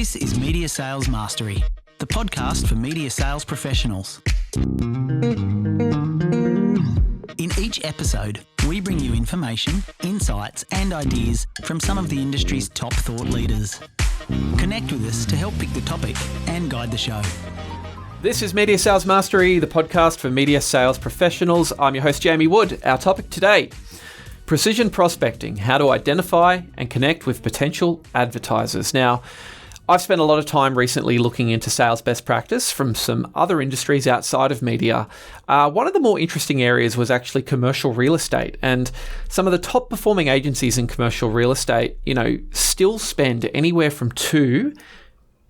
This is Media Sales Mastery, the podcast for media sales professionals. In each episode, we bring you information, insights, and ideas from some of the industry's top thought leaders. Connect with us to help pick the topic and guide the show. This is Media Sales Mastery, the podcast for media sales professionals. I'm your host, Jamie Wood. Our topic today, precision prospecting, how to identify and connect with potential advertisers. Now, I've spent a lot of time recently looking into sales best practice from some other industries outside of media. One of the more interesting areas was actually commercial real estate, and some of the top performing agencies in commercial real estate, still spend anywhere from 2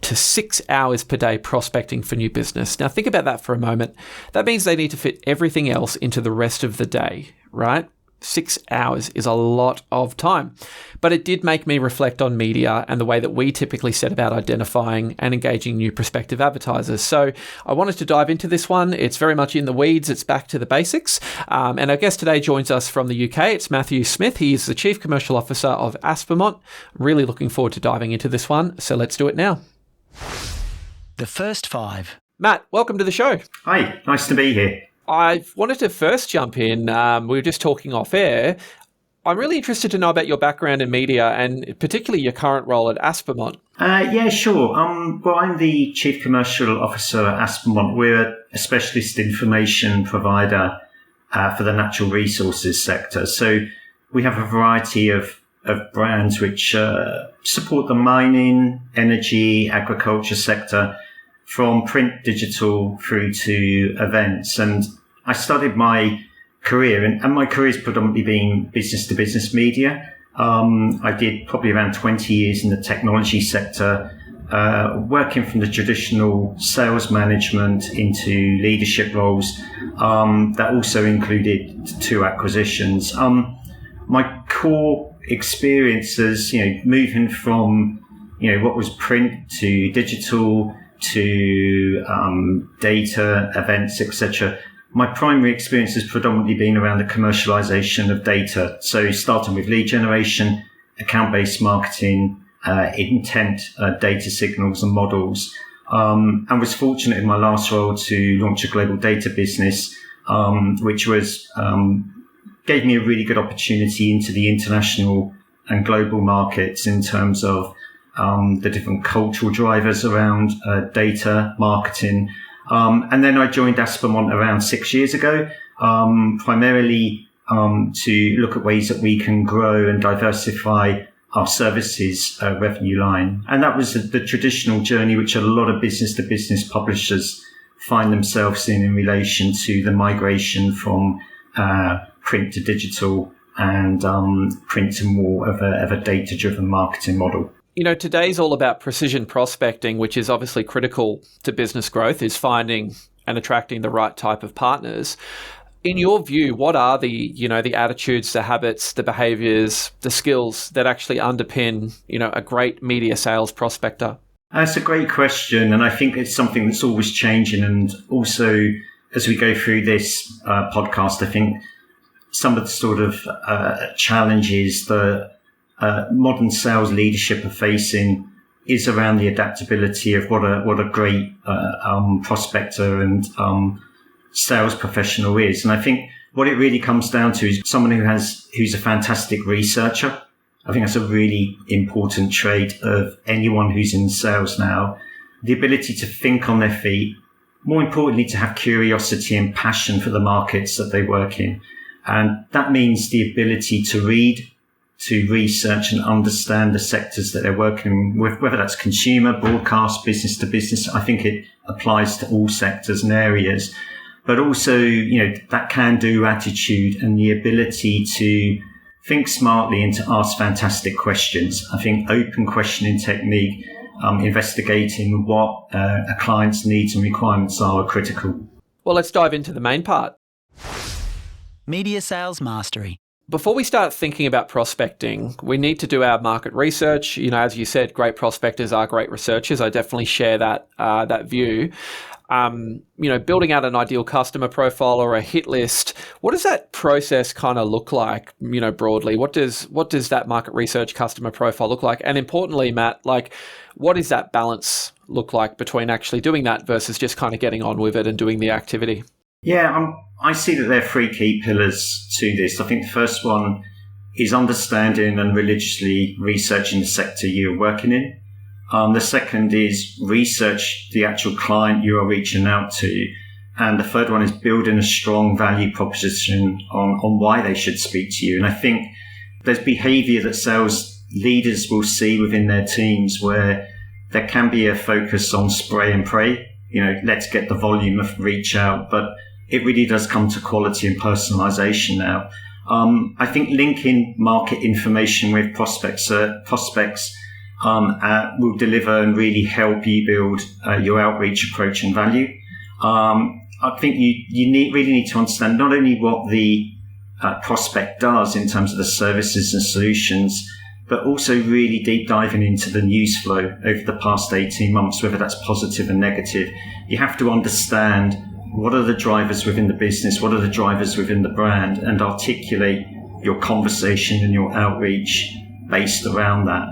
to 6 hours per day prospecting for new business. Now think about that for a moment. That means they need to fit everything else into the rest of the day, right? 6 hours is a lot of time. But it did make me reflect on media and the way that we typically set about identifying and engaging new prospective advertisers. So I wanted to dive into this one. It's very much in the weeds. It's back to the basics. And our guest today joins us from the UK. It's Matthew Smith. He is the Chief Commercial Officer of Aspermont. Really looking forward to diving into this one. So let's do it now. The first 5. Matt, welcome to the show. Hi, nice to be here. I wanted to first jump in. We were just talking off air. I'm really interested to know about your background in media and particularly your current role at Aspermont. Yeah, sure. Well, I'm the Chief Commercial Officer at Aspermont. We're a specialist information provider for the natural resources sector. So we have a variety of brands which support the mining, energy, agriculture sector, from print, digital through to events. And I started my career, and my career has predominantly been business-to-business media. I did probably around 20 years in the technology sector, working from the traditional sales management into leadership roles. That also included 2 acquisitions. My core experiences, moving from, what was print to digital to data, events, etc. My primary experience has predominantly been around the commercialization of data. So starting with lead generation, account-based marketing, intent, data signals and models. And was fortunate in my last role to launch a global data business, which was gave me a really good opportunity into the international and global markets in terms of the different cultural drivers around data marketing. And then I joined Aspermont around 6 years ago, primarily to look at ways that we can grow and diversify our services revenue line. And that was the traditional journey which a lot of business-to-business publishers find themselves in relation to the migration from print to digital and print to more of a data-driven marketing model. Today's all about precision prospecting, which is obviously critical to business growth, is finding and attracting the right type of partners. In your view, what are the attitudes, the habits, the behaviours, the skills that actually underpin, a great media sales prospector? That's a great question. And I think it's something that's always changing. And also, as we go through this podcast, I think some of the sort of challenges that modern sales leadership are facing is around the adaptability of what a great prospector and sales professional is. And I think what it really comes down to is someone who's a fantastic researcher. I think that's a really important trait of anyone who's in sales now. The ability to think on their feet, more importantly, to have curiosity and passion for the markets that they work in. And that means the ability to read, to research and understand the sectors that they're working with, whether that's consumer, broadcast, business to business. I think it applies to all sectors and areas, but also, that can-do attitude and the ability to think smartly and to ask fantastic questions. I think open questioning technique, investigating what a client's needs and requirements are critical. Well, let's dive into the main part. Media Sales Mastery. Before we start thinking about prospecting, we need to do our market research. As you said, great prospectors are great researchers. I definitely share that view. building out an ideal customer profile or a hit list. What does that process kind of look like, broadly? What does that market research customer profile look like? And importantly, Matt, what does that balance look like between actually doing that versus just kind of getting on with it and doing the activity? Yeah, I see that there are three key pillars to this. I think the first one is understanding and religiously researching the sector you're working in. The second is research the actual client you are reaching out to. And the third one is building a strong value proposition on why they should speak to you. And I think there's behaviour that sales leaders will see within their teams where there can be a focus on spray and pray. Let's get the volume of reach out, but it really does come to quality and personalisation now. I think linking market information with prospects will deliver and really help you build your outreach approach and value. I think you really need to understand not only what the prospect does in terms of the services and solutions, but also really deep diving into the news flow over the past 18 months, whether that's positive and negative. You have to understand what are the drivers within the business, what are the drivers within the brand, and articulate your conversation and your outreach based around that.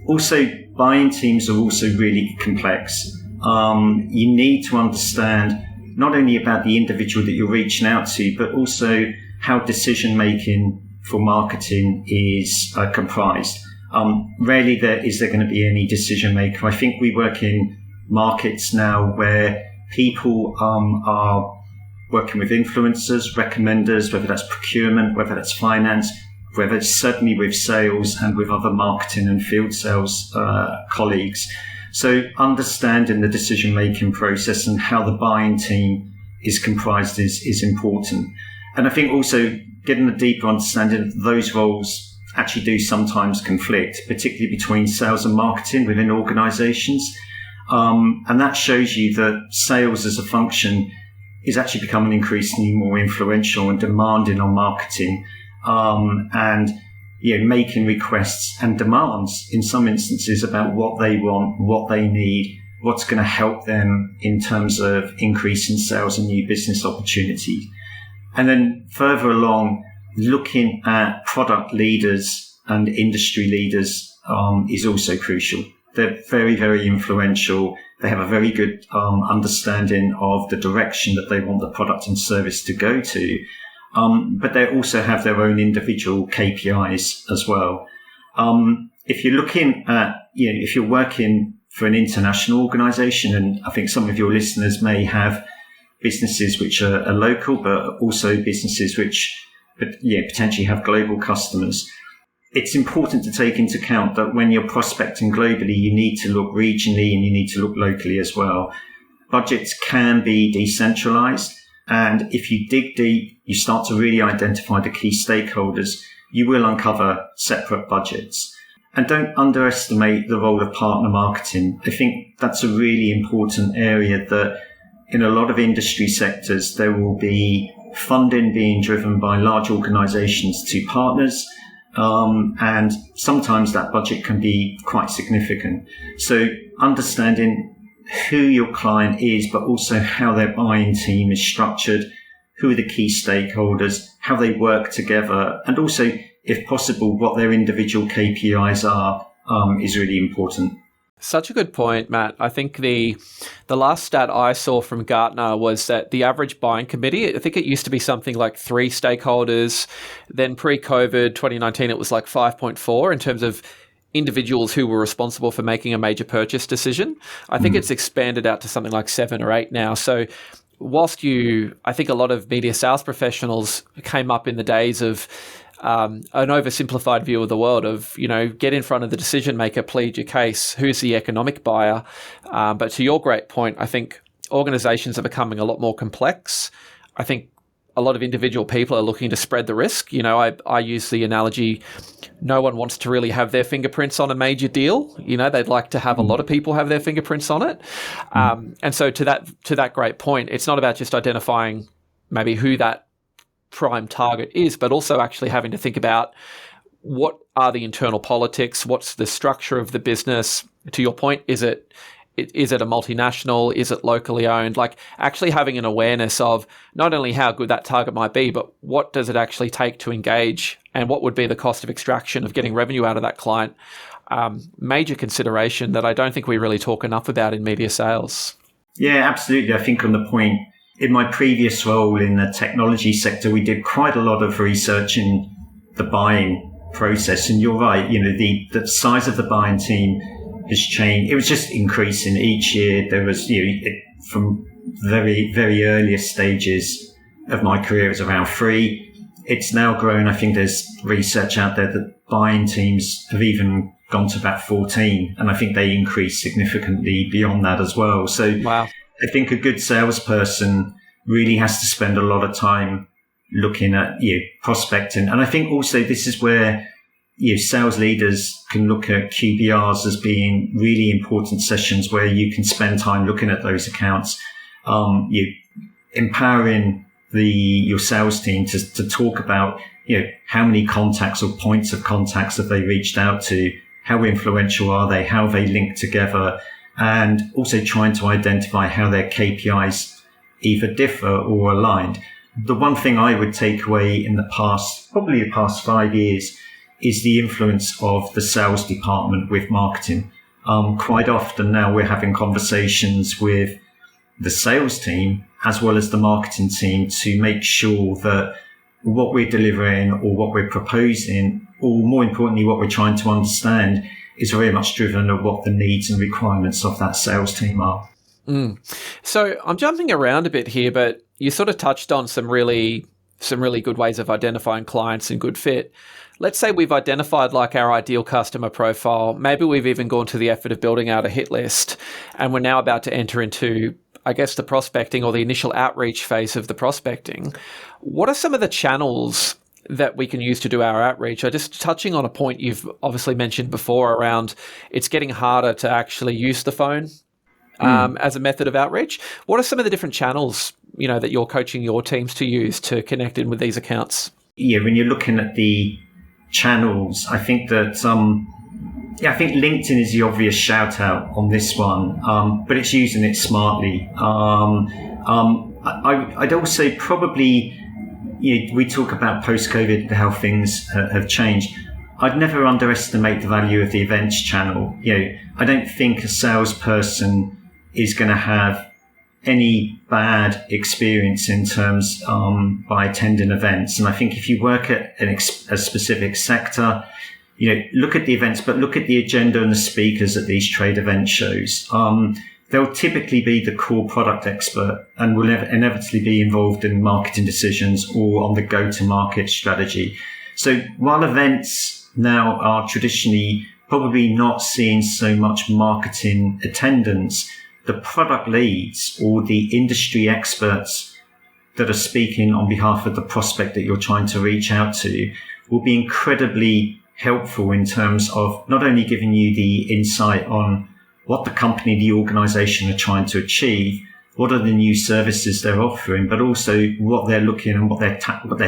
Also, buying teams are also really complex. You need to understand not only about the individual that you're reaching out to, but also how decision making for marketing is comprised. Rarely is there going to be any decision maker. I think we work in markets now where people are working with influencers, recommenders, whether that's procurement, whether that's finance, whether it's certainly with sales and with other marketing and field sales colleagues. So understanding the decision-making process and how the buying team is comprised is important. And I think also getting a deeper understanding of those roles actually do sometimes conflict, particularly between sales and marketing within organizations. And that shows you that sales as a function is actually becoming increasingly more influential and demanding on marketing, and making requests and demands in some instances about what they want, what they need, what's going to help them in terms of increasing sales and new business opportunities. And then further along, looking at product leaders and industry leaders is also crucial. They're very, very influential. They have a very good understanding of the direction that they want the product and service to go to. But they also have their own individual KPIs as well. If you're looking at, if you're working for an international organization, and I think some of your listeners may have businesses which are local, but also businesses which potentially have global customers, it's important to take into account that when you're prospecting globally, you need to look regionally and you need to look locally as well. Budgets can be decentralized. And if you dig deep, you start to really identify the key stakeholders, you will uncover separate budgets. And don't underestimate the role of partner marketing. I think that's a really important area that in a lot of industry sectors, there will be funding being driven by large organizations to partners. And sometimes that budget can be quite significant. So understanding who your client is, but also how their buying team is structured, who are the key stakeholders, how they work together, and also, if possible, what their individual KPIs are, is really important. Such a good point, Matt. I think the last stat I saw from Gartner was that the average buying committee, I think it used to be something like 3 stakeholders. Then pre-COVID, 2019, it was like 5.4 in terms of individuals who were responsible for making a major purchase decision. I think it's expanded out to something like 7 or 8 now. So whilst I think a lot of media sales professionals came up in the days of an oversimplified view of the world of, get in front of the decision maker, plead your case, who's the economic buyer. But to your great point, I think organizations are becoming a lot more complex. I think a lot of individual people are looking to spread the risk. I use the analogy, no one wants to really have their fingerprints on a major deal. They'd like to have a lot of people have their fingerprints on it. And so to that great point, it's not about just identifying maybe who that prime target is, but also actually having to think about what are the internal politics, what's the structure of the business. To your point, is it Is it a multinational? Is it locally owned? Like actually having an awareness of not only how good that target might be, but what does it actually take to engage and what would be the cost of extraction of getting revenue out of that client. Major consideration that I don't think we really talk enough about in media sales. Yeah, absolutely. I think on the point, in my previous role in the technology sector, we did quite a lot of research in the buying process. And you're right, the size of the buying team has changed. It was just increasing each year. There was, from very, very earliest stages of my career, it was around 3. It's now grown. I think there's research out there that buying teams have even gone to about 14. And I think they increase significantly beyond that as well. So wow. I think a good salesperson really has to spend a lot of time looking at prospecting. And I think also this is where sales leaders can look at QBRs as being really important sessions where you can spend time looking at those accounts, empowering your sales team to talk about how many contacts or points of contacts have they reached out to, how influential are they, how they link together, and also trying to identify how their KPIs either differ or aligned. The one thing I would take away in probably the past 5 years, is the influence of the sales department with marketing. Quite often now we're having conversations with the sales team as well as the marketing team to make sure that what we're delivering or what we're proposing, or more importantly, what we're trying to understand, is very much driven at what the needs and requirements of that sales team are. So I'm jumping around a bit here, but you sort of touched on some really good ways of identifying clients and good fit. Let's say we've identified like our ideal customer profile. Maybe we've even gone to the effort of building out a hit list, and we're now about to enter into, I guess, the prospecting or the initial outreach phase of the prospecting. What are some of the channels that we can use to do our outreach? Just touching on a point you've obviously mentioned before around it's getting harder to actually use the phone as a method of outreach. What are some of the different channels, that you're coaching your teams to use to connect in with these accounts? Yeah, when you're looking at the channels, I think that I think LinkedIn is the obvious shout out on this one, but it's using it smartly. I'd also probably, we talk about post-COVID, how things have changed. I'd never underestimate the value of the events channel. I don't think a salesperson is going to have any bad experience in terms by attending events. And I think if you work at a specific sector, look at the events, but look at the agenda and the speakers at these trade event shows. They'll typically be the core product expert and will inevitably be involved in marketing decisions or on the go-to-market strategy. So while events now are traditionally probably not seeing so much marketing attendance, the product leads or the industry experts that are speaking on behalf of the prospect that you're trying to reach out to will be incredibly helpful in terms of not only giving you the insight on what the company, the organization are trying to achieve, what are the new services they're offering, but also what they're looking and what their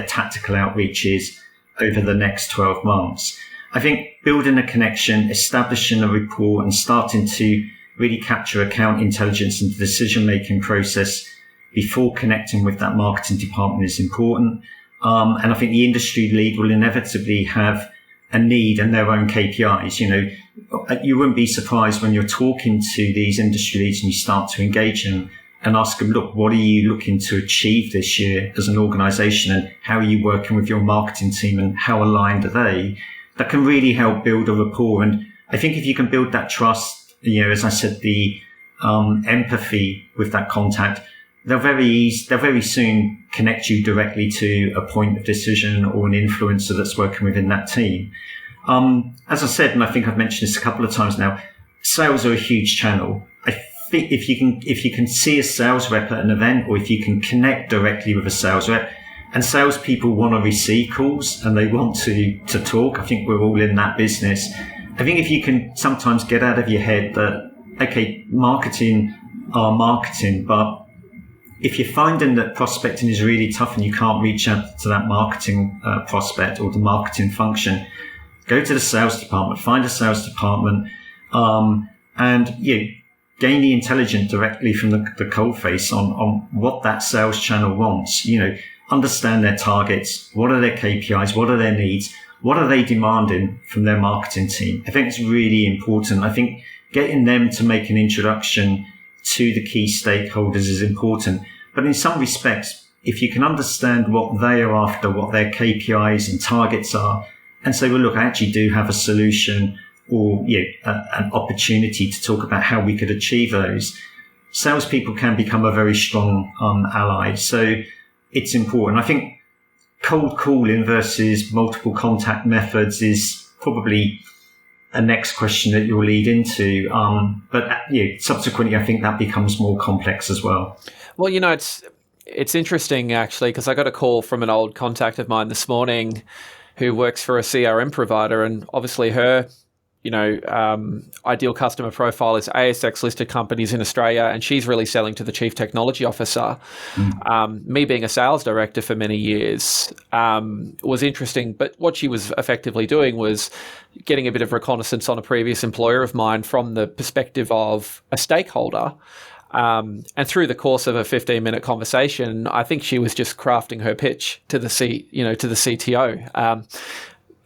tactical outreach is over the next 12 months. I think building a connection, establishing a rapport, and starting to really capture account intelligence and the decision-making process before connecting with that marketing department is important. And I think the industry lead will inevitably have a need and their own KPIs. You wouldn't be surprised when you're talking to these industry leads and you start to engage them and ask them, look, what are you looking to achieve this year as an organization, and how are you working with your marketing team, and how aligned are they? That can really help build a rapport. And I think if you can build that trust, as I said, the empathy with that contact, they'll very soon connect you directly to a point of decision or an influencer that's working within that team. As I said, and I think I've mentioned this a couple of times now, sales are a huge channel. I think if you can see a sales rep at an event, or if you can connect directly with a sales rep, and salespeople want to receive calls and they want to talk, I think we're all in that business. I think if you can sometimes get out of your head that, okay, marketing are marketing, but if you're finding that prospecting is really tough and you can't reach out to that marketing prospect or the marketing function, go to the sales department, find a sales department, and gain the intelligence directly from the coalface on what that sales channel wants. Understand their targets. What are their KPIs? What are their needs? What are they demanding from their marketing team? I think it's really important. I think getting them to make an introduction to the key stakeholders is important. But in some respects, if you can understand what they are after, what their KPIs and targets are, and say, well, look, I actually do have a solution or an opportunity to talk about how we could achieve those, salespeople can become a very strong ally. So it's important. I think cold calling versus multiple contact methods is probably a next question that you'll lead into. But subsequently, I think that becomes more complex as well. Well, it's interesting actually, because I got a call from an old contact of mine this morning who works for a CRM provider, and obviously her ideal customer profile is ASX listed companies in Australia, and she's really selling to the chief technology officer. Me being a sales director for many years was interesting, but what she was effectively doing was getting a bit of reconnaissance on a previous employer of mine from the perspective of a stakeholder. And through the course of a 15-minute conversation, I think she was just crafting her pitch to the CTO.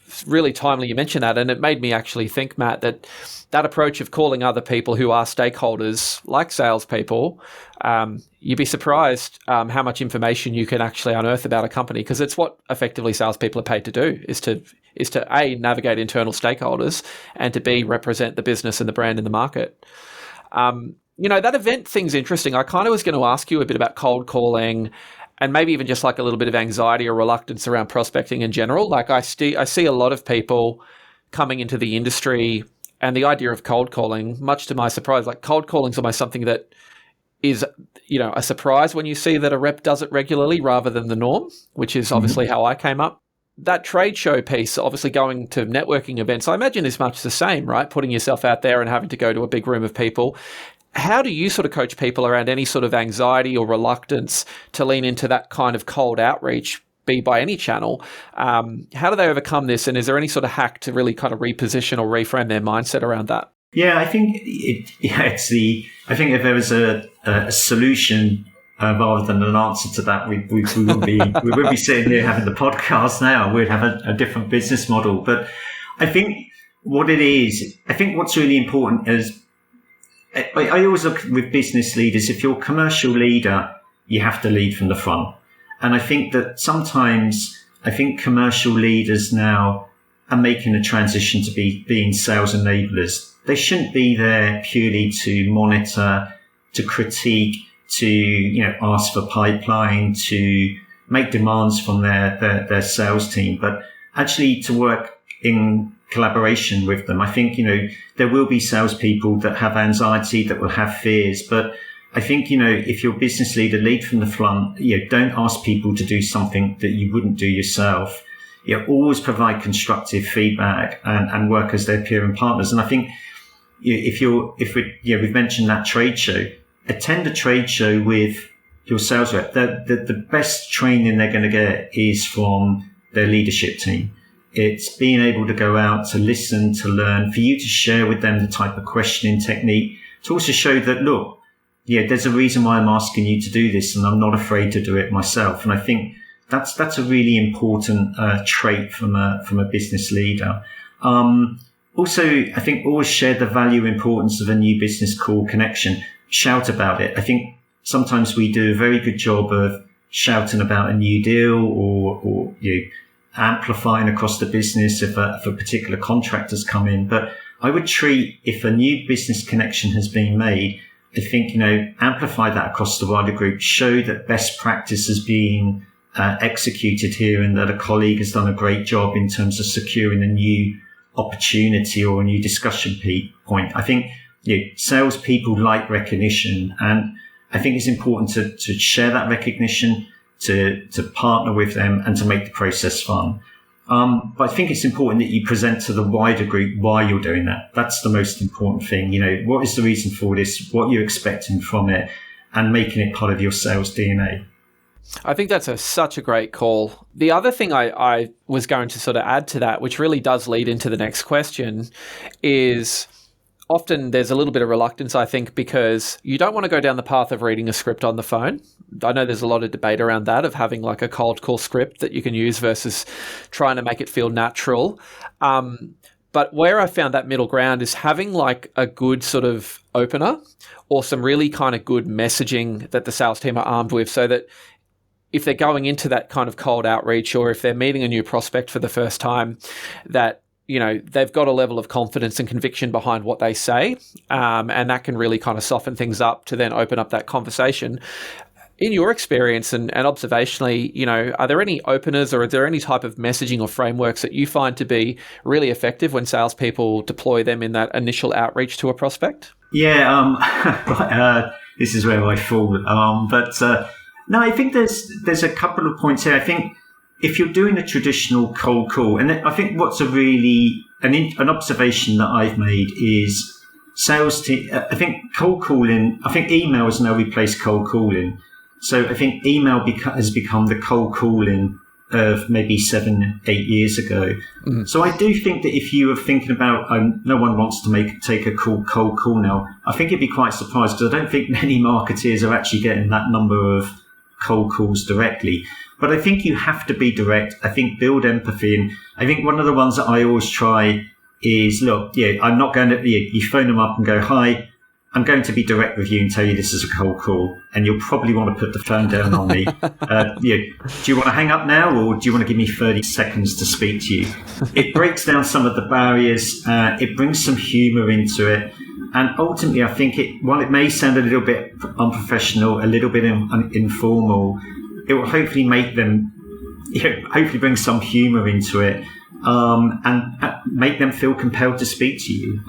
It's really timely you mentioned that, and it made me actually think, Matt, that approach of calling other people who are stakeholders, like salespeople, you'd be surprised how much information you can actually unearth about a company, because it's what effectively salespeople are paid to do, is to A, navigate internal stakeholders, and to B, represent the business and the brand in the market. That event thing's interesting. I kind of was going to ask you a bit about cold calling and maybe even just like a little bit of anxiety or reluctance around prospecting in general. Like I see a lot of people coming into the industry, and the idea of cold calling, much to my surprise, like cold calling is almost something that is, a surprise when you see that a rep does it regularly rather than the norm, which is obviously how I came up. That trade show piece, obviously going to networking events, I imagine is much the same, right? Putting yourself out there and having to go to a big room of people. How do you sort of coach people around any sort of anxiety or reluctance to lean into that kind of cold outreach, be by any channel? How do they overcome this? And is there any sort of hack to really kind of reposition or reframe their mindset around that? Yeah, I think I think if there was a solution rather than an answer to that, we wouldn't be sitting here having the podcast now. We'd have a different business model. But I think what it is, I think what's really important is, I always look with business leaders, if you're a commercial leader, you have to lead from the front. And I think that sometimes, commercial leaders now are making a transition to being sales enablers. They shouldn't be there purely to monitor, to critique, to, ask for pipeline, to make demands from their sales team, but actually to work in collaboration with them. I think, there will be salespeople that have anxiety, that will have fears, but I think, if you're a business leader, lead from the front. Don't ask people to do something that you wouldn't do yourself. Always provide constructive feedback and work as their peer and partners. And I think we've mentioned that trade show, attend a trade show with your sales rep. The best training they're going to get is from their leadership team. It's being able to go out, to listen, to learn, for you to share with them the type of questioning technique, to also show that, look, there's a reason why I'm asking you to do this, and I'm not afraid to do it myself. And I think that's a really important trait from a business leader. Also, I think always share the value importance of a new business call connection. Shout about it. I think sometimes we do a very good job of shouting about a new deal or amplifying across the business if a particular contract has come in. But I would treat, if a new business connection has been made, I think, amplify that across the wider group, show that best practice is being executed here and that a colleague has done a great job in terms of securing a new opportunity or a new discussion point. I think salespeople like recognition, and I think it's important to share that recognition, to partner with them, and to make the process fun. But I think it's important that you present to the wider group why you're doing that. That's the most important thing. What is the reason for this? What you're expecting from it, and making it part of your sales DNA. I think that's such a great call. The other thing I was going to sort of add to that, which really does lead into the next question, is often there's a little bit of reluctance, I think, because you don't want to go down the path of reading a script on the phone. I know there's a lot of debate around that, of having like a cold call script that you can use versus trying to make it feel natural. But where I found that middle ground is having like a good sort of opener or some really kind of good messaging that the sales team are armed with, so that if they're going into that kind of cold outreach, or if they're meeting a new prospect for the first time, that, you know, they've got a level of confidence and conviction behind what they say, and that can really kind of soften things up to then open up that conversation. In your experience and observationally, you know, are there any openers, or are there any type of messaging or frameworks that you find to be really effective when salespeople deploy them in that initial outreach to a prospect? Yeah, this is where I fall. No, I think there's a couple of points here. I think if you're doing a traditional cold call, and I think what's an observation that I've made is sales team. I think cold calling. I think email has now replaced cold calling. So I think email has become the cold calling of maybe 7-8 years ago. Mm-hmm. So I do think that if you are thinking about no one wants to take a cold call now, I think you'd be quite surprised, because I don't think many marketeers are actually getting that number of cold calls directly. But I think you have to be direct. I think build empathy. And I think one of the ones that I always try is, look, I'm not going to, you phone them up and go, hi, I'm going to be direct with you and tell you this is a cold call, and you'll probably want to put the phone down on me. Do you want to hang up now, or do you want to give me 30 seconds to speak to you? It breaks down some of the barriers. It brings some humour into it. And ultimately, I think while it may sound a little bit unprofessional, a little bit informal, it will hopefully make them, hopefully bring some humour into it, and make them feel compelled to speak to you.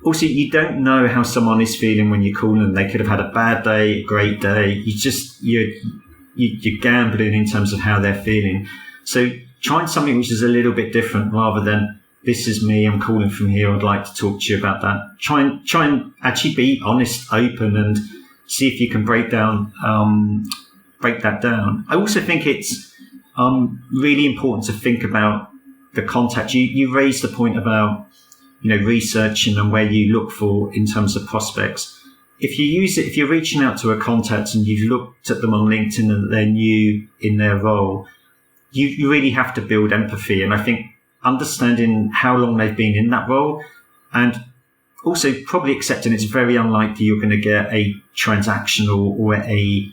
Also, you don't know how someone is feeling when you call them. They could have had a bad day, a great day. You're gambling in terms of how they're feeling. So trying something which is a little bit different, rather than, this is me, I'm calling from here, I'd like to talk to you about that. Try and actually be honest, open, and see if you can break that down. I also think it's really important to think about the contact. You raised the point about, researching and where you look for in terms of prospects. If you're reaching out to a contact and you've looked at them on LinkedIn and they're new in their role, you really have to build empathy. And I think understanding how long they've been in that role, and also probably accepting it's very unlikely you're going to get a transactional or a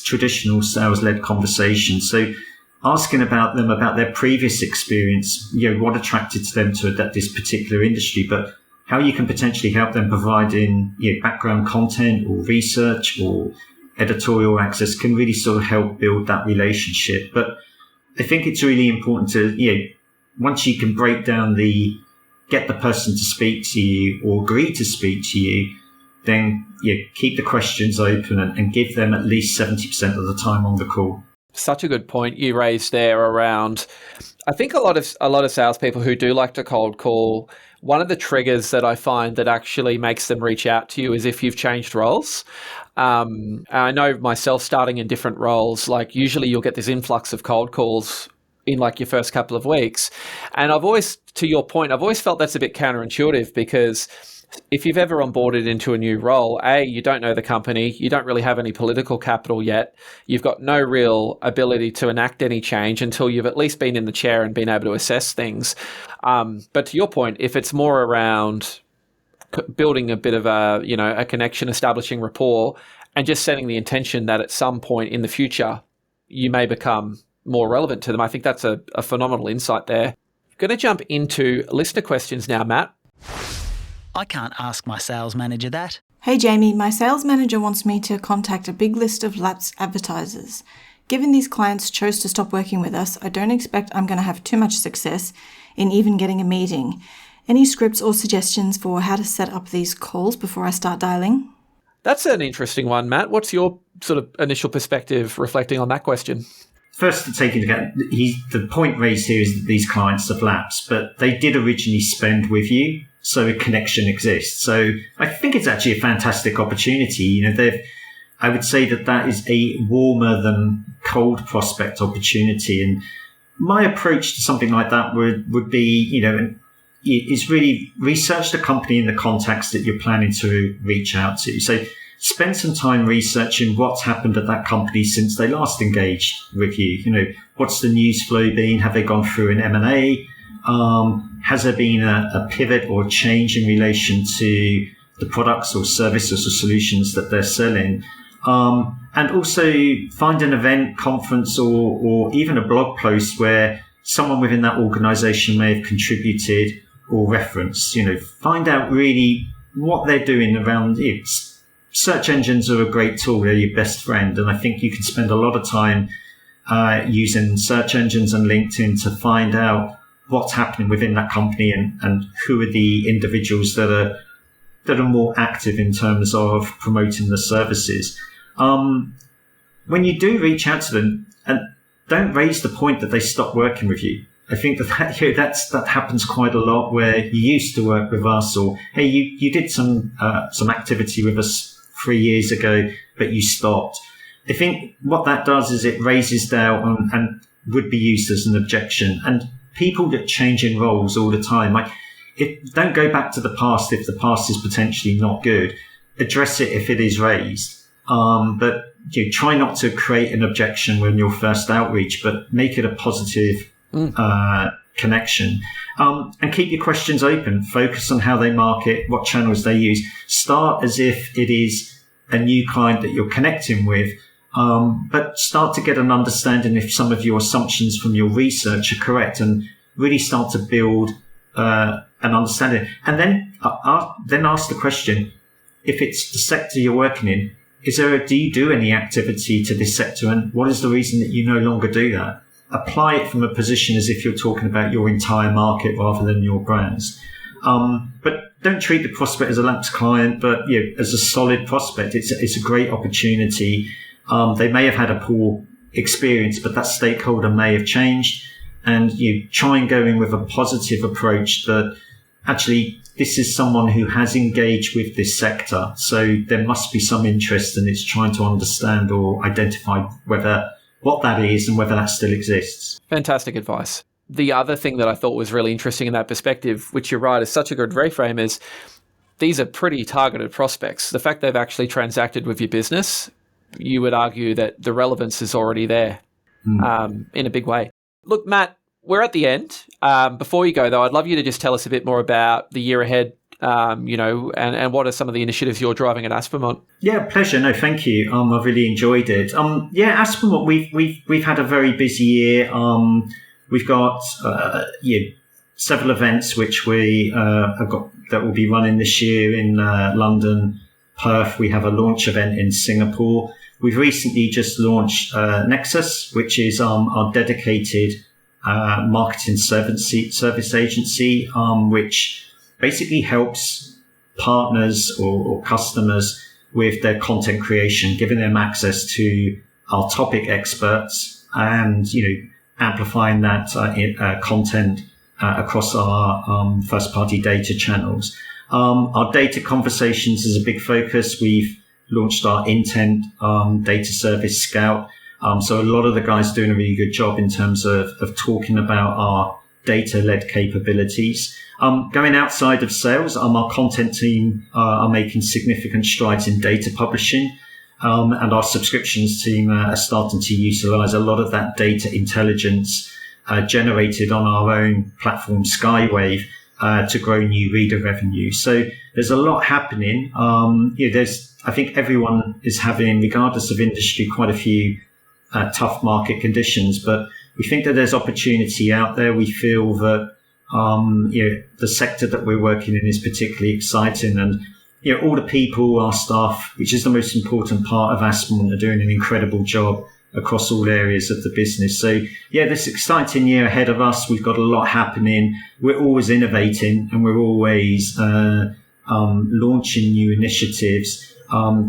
traditional sales-led conversation. So asking about them, about their previous experience, what attracted them to this particular industry, but how you can potentially help them providing background content or research or editorial access can really sort of help build that relationship. But I think it's really important to, once you can break down get the person to speak to you or agree to speak to you, then keep the questions open and give them at least 70% of the time on the call. Such a good point you raised there around, I think a lot of salespeople who do like to cold call, one of the triggers that I find that actually makes them reach out to you is if you've changed roles. I know myself, starting in different roles, like usually you'll get this influx of cold calls in like your first couple of weeks. And I've always, to your point, I've always felt that's a bit counterintuitive, because if you've ever onboarded into a new role, you don't know the company, you don't really have any political capital yet, you've got no real ability to enact any change until you've at least been in the chair and been able to assess things. But to your point, if it's more around building a bit of a connection, establishing rapport, and just setting the intention that at some point in the future you may become more relevant to them, I think that's a phenomenal insight there. Going to jump into listener questions now, Matt. I can't ask my sales manager that. Hey Jamie, my sales manager wants me to contact a big list of lapsed advertisers. Given these clients chose to stop working with us, I don't expect I'm going to have too much success in even getting a meeting. Any scripts or suggestions for how to set up these calls before I start dialing? That's an interesting one, Matt. What's your sort of initial perspective reflecting on that question? First, to take into account, the point raised here is that these clients have lapsed, but they did originally spend with you, so a connection exists. So I think it's actually a fantastic opportunity. I would say that is a warmer than cold prospect opportunity. And my approach to something like that would be, is really research the company in the context that you're planning to reach out to. So spend some time researching what's happened at that company since they last engaged with you. What's the news flow been? Have they gone through an M&A? Has there been a pivot or change in relation to the products or services or solutions that they're selling? And also find an event, conference, or even a blog post where someone within that organization may have contributed or referenced. Find out really what they're doing around it. Search engines are a great tool. They're your best friend. And I think you can spend a lot of time using search engines and LinkedIn to find out what's happening within that company and who are the individuals that are more active in terms of promoting the services. When you do reach out to them, and don't raise the point that they stop working with you. I think that happens quite a lot, where you used to work with us, or hey, you did some activity with us 3 years ago, but you stopped. I think what that does is it raises doubt and would be used as an objection. And people that change in roles all the time, don't go back to the past if the past is potentially not good. Address it if it is raised. But try not to create an objection when your first outreach, but make it a positive connection. And keep your questions open. Focus on how they market, what channels they use. Start as if it is a new client that you're connecting with, but start to get an understanding if some of your assumptions from your research are correct, and really start to build an understanding. And then ask the question, if it's the sector you're working in, do you do any activity to this sector, and what is the reason that you no longer do that? Apply it from a position as if you're talking about your entire market rather than your brands. But don't treat the prospect as a lapsed client, but as a solid prospect. It's a great opportunity. They may have had a poor experience, but that stakeholder may have changed, and you try and go in with a positive approach that actually this is someone who has engaged with this sector, so there must be some interest, and it's trying to understand or identify what that is and whether that still exists. Fantastic advice. The other thing that I thought was really interesting in that perspective, which you're right, is such a good reframe, is these are pretty targeted prospects. The fact they've actually transacted with your business, you would argue that the relevance is already there in a big way. Look, Matt, we're at the end. Before you go, though, I'd love you to just tell us a bit more about the year ahead, and what are some of the initiatives you're driving at Aspermont? Yeah, pleasure. No, thank you. I've really enjoyed it. Aspermont, we've had a very busy year. We've got several events which we have got that will be running this year in London, Perth. We have a launch event in Singapore. We've recently just launched Nexus, which is our dedicated marketing service agency, which basically helps partners or customers with their content creation, giving them access to our topic experts and, amplifying that content across our first-party data channels. Our data conversations is a big focus. We've launched our intent data service Scout. So a lot of the guys doing a really good job in terms of talking about our data-led capabilities. Going outside of sales, our content team are making significant strides in data publishing. And our subscriptions team are starting to utilize a lot of that data intelligence generated on our own platform, Skywave, to grow new reader revenue. So there's a lot happening. I think everyone is having, regardless of industry, quite a few tough market conditions, but we think that there's opportunity out there. We feel that the sector that we're working in is particularly exciting, and all the people, our staff, which is the most important part of Aspermont, are doing an incredible job across all areas of the business. So this exciting year ahead of us. We've got a lot happening. We're always innovating, and we're always launching new initiatives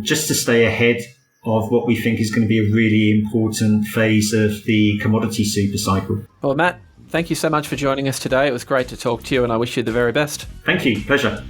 just to stay ahead of what we think is going to be a really important phase of the commodity super cycle. Well, Matt, thank you so much for joining us today. It was great to talk to you, and I wish you the very best. Thank you. Pleasure.